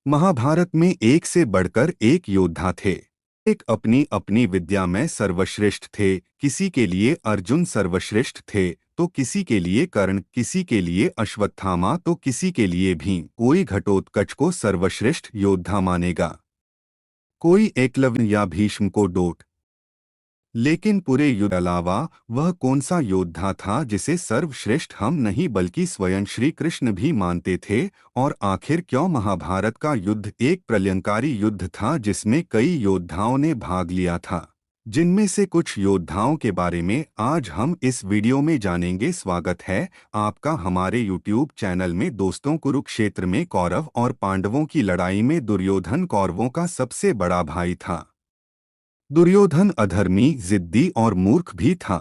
महाभारत में एक से बढ़कर एक योद्धा थे। एक अपनी अपनी विद्या में सर्वश्रेष्ठ थे। किसी के लिए अर्जुन सर्वश्रेष्ठ थे तो किसी के लिए कर्ण, किसी के लिए अश्वत्थामा तो किसी के लिए भीम। कोई घटोत्कच को सर्वश्रेष्ठ योद्धा मानेगा, कोई एकलव्य या भीष्म को डोट। लेकिन पूरे युद्ध अलावा वह कौन सा योद्धा था जिसे सर्वश्रेष्ठ हम नहीं बल्कि स्वयं श्री कृष्ण भी मानते थे? और आखिर क्यों महाभारत का युद्ध एक प्रलयंकारी युद्ध था जिसमें कई योद्धाओं ने भाग लिया था, जिनमें से कुछ योद्धाओं के बारे में आज हम इस वीडियो में जानेंगे। स्वागत है आपका हमारे YouTube चैनल में। दोस्तों, कुरुक्षेत्र में कौरव और पांडवों की लड़ाई में दुर्योधन कौरवों का सबसे बड़ा भाई था। दुर्योधन अधर्मी, जिद्दी और मूर्ख भी था।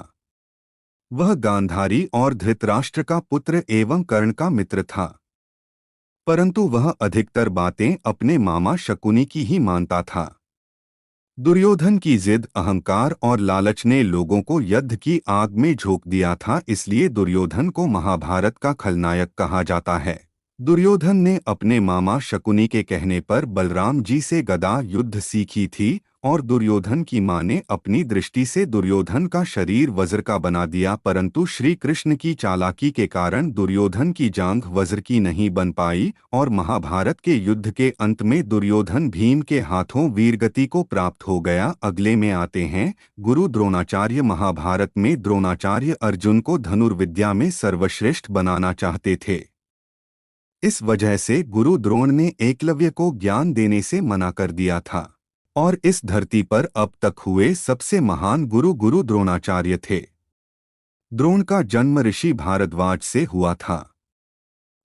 वह गांधारी और धृतराष्ट्र का पुत्र एवं कर्ण का मित्र था, परंतु वह अधिकतर बातें अपने मामा शकुनी की ही मानता था। दुर्योधन की जिद, अहंकार और लालच ने लोगों को युद्ध की आग में झोंक दिया था, इसलिए दुर्योधन को महाभारत का खलनायक कहा जाता है। दुर्योधन ने अपने मामा शकुनी के कहने पर बलराम जी से गदा युद्ध सीखी थी और दुर्योधन की मां ने अपनी दृष्टि से दुर्योधन का शरीर वज्र का बना दिया, परंतु श्री कृष्ण की चालाकी के कारण दुर्योधन की जांघ वज्र की नहीं बन पाई और महाभारत के युद्ध के अंत में दुर्योधन भीम के हाथों वीरगति को प्राप्त हो गया। अगले में आते हैं गुरु द्रोणाचार्य। महाभारत में द्रोणाचार्य अर्जुन को धनुर्विद्या में सर्वश्रेष्ठ बनाना चाहते थे। इस वजह से गुरु द्रोण ने एकलव्य को ज्ञान देने से मना कर दिया था और इस धरती पर अब तक हुए सबसे महान गुरु गुरु द्रोणाचार्य थे। द्रोण का जन्म ऋषि भारद्वाज से हुआ था।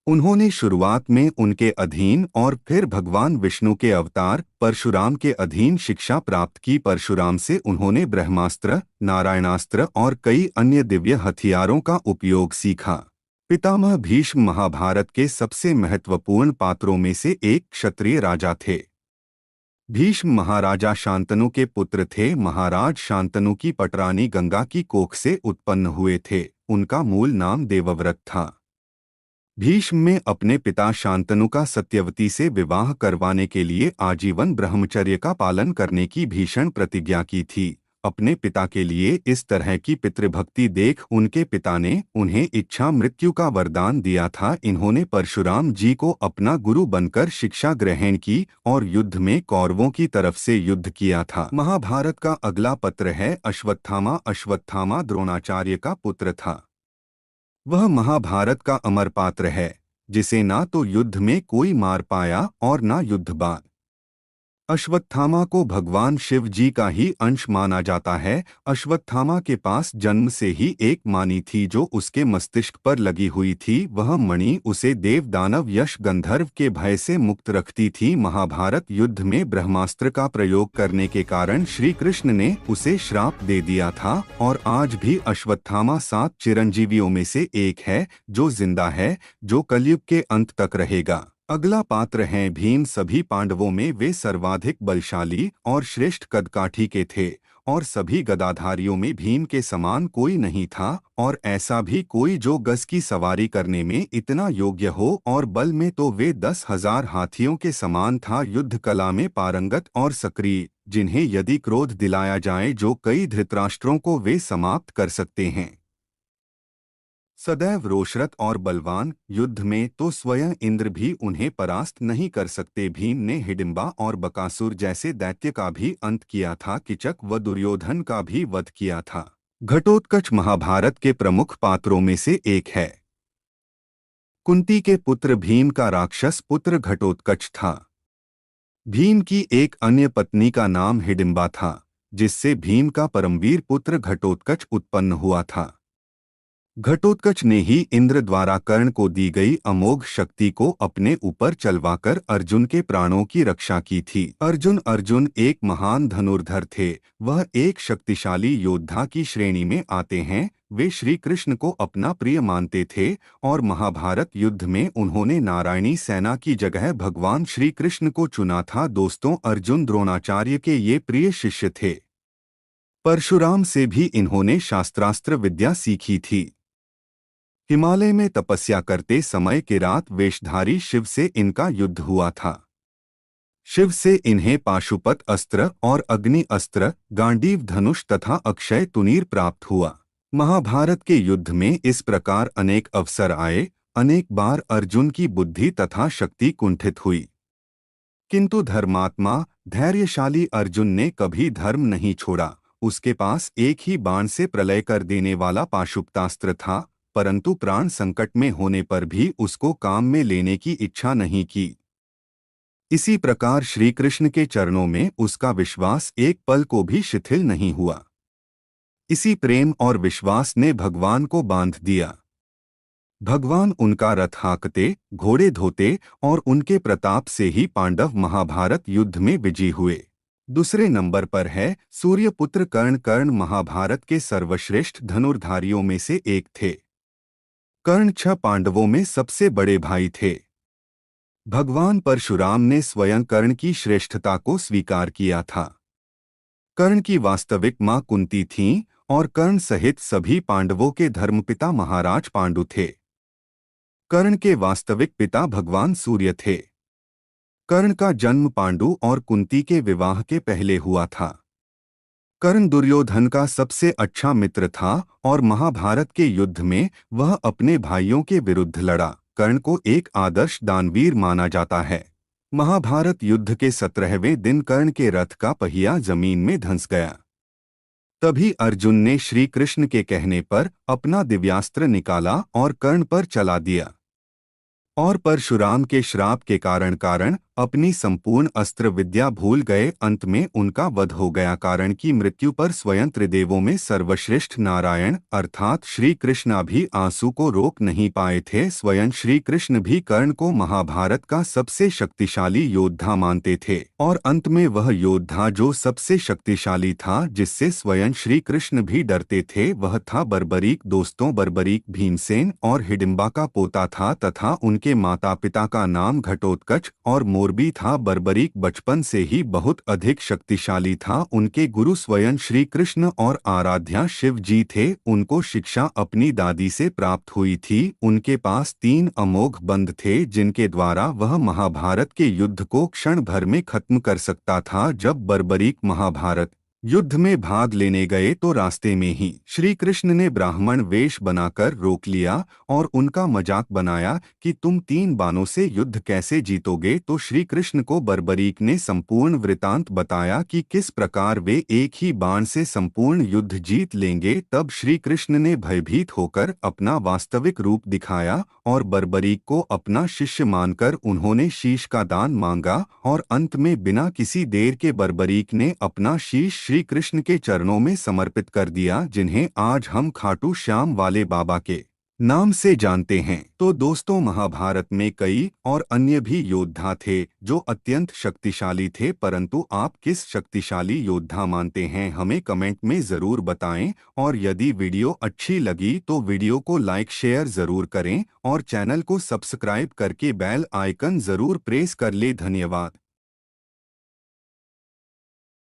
उन्होंने शुरुआत में उनके अधीन और फिर भगवान विष्णु के अवतार परशुराम के अधीन शिक्षा प्राप्त की। परशुराम से उन्होंने ब्रह्मास्त्र, नारायणास्त्र और कई अन्य दिव्य हथियारों का उपयोग सीखा। पितामह भीष्म महाभारत के सबसे महत्वपूर्ण पात्रों में से एक क्षत्रिय राजा थे। भीष्म महाराजा शांतनु के पुत्र थे। महाराज शांतनु की पटरानी गंगा की कोख से उत्पन्न हुए थे। उनका मूल नाम देवव्रत था। भीष्म ने अपने पिता शांतनु का सत्यवती से विवाह करवाने के लिए आजीवन ब्रह्मचर्य का पालन करने की भीषण प्रतिज्ञा की थी। अपने पिता के लिए इस तरह की पितृभक्ति देख उनके पिता ने उन्हें इच्छा मृत्यु का वरदान दिया था। इन्होंने परशुराम जी को अपना गुरु बनकर शिक्षा ग्रहण की और युद्ध में कौरवों की तरफ से युद्ध किया था। महाभारत का अगला पत्र है अश्वत्थामा। अश्वत्थामा द्रोणाचार्य का पुत्र था। वह महाभारत का अमर पात्र है जिसे ना तो युद्ध में कोई मार पाया और ना युद्ध बाद। अश्वत्थामा को भगवान शिव जी का ही अंश माना जाता है। अश्वत्थामा के पास जन्म से ही एक मानी थी जो उसके मस्तिष्क पर लगी हुई थी। वह मणि उसे देव दानव यश गंधर्व के भय से मुक्त रखती थी। महाभारत युद्ध में ब्रह्मास्त्र का प्रयोग करने के कारण श्री कृष्ण ने उसे श्राप दे दिया था और आज भी अश्वत्थामा 7 चिरंजीवियों में से एक है जो जिंदा है, जो कलयुग के अंत तक रहेगा। अगला पात्र हैं भीम। सभी पांडवों में वे सर्वाधिक बलशाली और श्रेष्ठ कदकाठी के थे और सभी गदाधारियों में भीम के समान कोई नहीं था और ऐसा भी कोई जो गज की सवारी करने में इतना योग्य हो और बल में तो वे 10,000 हाथियों के समान था। युद्ध कला में पारंगत और सक्रिय, जिन्हें यदि क्रोध दिलाया जाए जो कई धृतराष्ट्रों को वे समाप्त कर सकते हैं। सदैव रोषरत और बलवान, युद्ध में तो स्वयं इंद्र भी उन्हें परास्त नहीं कर सकते। भीम ने हिडिंबा और बकासुर जैसे दैत्य का भी अंत किया था। किचक व दुर्योधन का भी वध किया था। घटोत्कच महाभारत के प्रमुख पात्रों में से एक है। कुंती के पुत्र भीम का राक्षस पुत्र घटोत्कच था। भीम की एक अन्य पत्नी का नाम हिडिंबा था, जिससे भीम का परमवीर पुत्र घटोत्कच उत्पन्न हुआ था। घटोत्कच ने ही इंद्र द्वारा कर्ण को दी गई अमोघ शक्ति को अपने ऊपर चलवाकर अर्जुन के प्राणों की रक्षा की थी। अर्जुन एक महान धनुर्धर थे। वह एक शक्तिशाली योद्धा की श्रेणी में आते हैं। वे श्री कृष्ण को अपना प्रिय मानते थे और महाभारत युद्ध में उन्होंने नारायणी सेना की जगह भगवान श्री कृष्ण को चुना था। दोस्तों, अर्जुन द्रोणाचार्य के ये प्रिय शिष्य थे। परशुराम से भी इन्होंने शास्त्रास्त्र विद्या सीखी थी। हिमालय में तपस्या करते समय किरात वेशधारी शिव से इनका युद्ध हुआ था। शिव से इन्हें पाशुपत अस्त्र और अग्नि अस्त्र, गांडीव धनुष तथा अक्षय तुनीर प्राप्त हुआ। महाभारत के युद्ध में इस प्रकार अनेक अवसर आए, अनेक बार अर्जुन की बुद्धि तथा शक्ति कुंठित हुई, किंतु धर्मात्मा धैर्यशाली अर्जुन ने कभी धर्म नहीं छोड़ा। उसके पास एक ही बाण से प्रलय कर देने वाला पाशुपतास्त्र था, परंतु प्राण संकट में होने पर भी उसको काम में लेने की इच्छा नहीं की। इसी प्रकार श्री कृष्ण के चरणों में उसका विश्वास एक पल को भी शिथिल नहीं हुआ। इसी प्रेम और विश्वास ने भगवान को बांध दिया। भगवान उनका रथ हाँकते, घोड़े धोते और उनके प्रताप से ही पांडव महाभारत युद्ध में विजयी हुए। दूसरे नंबर पर है सूर्यपुत्र कर्ण। कर्ण महाभारत के सर्वश्रेष्ठ धनुर्धारियों में से एक थे। कर्ण 6 पांडवों में सबसे बड़े भाई थे। भगवान परशुराम ने स्वयं कर्ण की श्रेष्ठता को स्वीकार किया था। कर्ण की वास्तविक मां कुंती थीं और कर्ण सहित सभी पांडवों के धर्मपिता महाराज पांडु थे। कर्ण के वास्तविक पिता भगवान सूर्य थे। कर्ण का जन्म पांडु और कुंती के विवाह के पहले हुआ था। कर्ण दुर्योधन का सबसे अच्छा मित्र था और महाभारत के युद्ध में वह अपने भाइयों के विरुद्ध लड़ा। कर्ण को एक आदर्श दानवीर माना जाता है। महाभारत युद्ध के 17वें दिन कर्ण के रथ का पहिया जमीन में धंस गया। तभी अर्जुन ने श्री कृष्ण के कहने पर अपना दिव्यास्त्र निकाला और कर्ण पर चला दिया, और परशुराम के श्राप के कारण अपनी संपूर्ण अस्त्र विद्या भूल गए। अंत में उनका वध हो गया। कारण की मृत्यु पर स्वयं त्रिदेवों में सर्वश्रेष्ठ नारायण अर्थात श्री कृष्ण भी आंसू को रोक नहीं पाए थे। स्वयं श्री कृष्ण भी कर्ण को महाभारत का सबसे शक्तिशाली योद्धा मानते थे, और अंत में वह योद्धा जो सबसे शक्तिशाली था, जिससे स्वयं श्री कृष्ण भी डरते थे, वह था बर्बरीक। दोस्तों, बर्बरीक भीमसेन और हिडिंबा का पोता था तथा उनके माता पिता का नाम घटोत्कच और मोरबी था। बर्बरीक बचपन से ही बहुत अधिक शक्तिशाली था। उनके गुरु स्वयं श्री कृष्ण और आराध्या शिव जी थे। उनको शिक्षा अपनी दादी से प्राप्त हुई थी। उनके पास 3 अमोघ बंध थे जिनके द्वारा वह महाभारत के युद्ध को क्षण भर में खत्म कर सकता था। जब बर्बरीक महाभारत युद्ध में भाग लेने गए तो रास्ते में ही श्री कृष्ण ने ब्राह्मण वेश बनाकर रोक लिया और उनका मजाक बनाया कि तुम 3 बाणों से युद्ध कैसे जीतोगे। तो श्री कृष्ण को बर्बरीक ने संपूर्ण वृतांत बताया कि किस प्रकार वे एक ही बाण से संपूर्ण युद्ध जीत लेंगे। तब श्री कृष्ण ने भयभीत होकर अपना वास्तविक रूप दिखाया और बर्बरीक को अपना शिष्य मानकर उन्होंने शीश का दान मांगा, और अंत में बिना किसी देर के बर्बरीक ने अपना शीश श्री कृष्ण के चरणों में समर्पित कर दिया, जिन्हें आज हम खाटू श्याम वाले बाबा के नाम से जानते हैं। तो दोस्तों, महाभारत में कई और अन्य भी योद्धा थे जो अत्यंत शक्तिशाली थे, परंतु आप किस शक्तिशाली योद्धा मानते हैं, हमें कमेंट में ज़रूर बताएं। और यदि वीडियो अच्छी लगी तो वीडियो को लाइक शेयर ज़रूर करें और चैनल को सब्सक्राइब करके बेल आइकन ज़रूर प्रेस कर ले। धन्यवाद।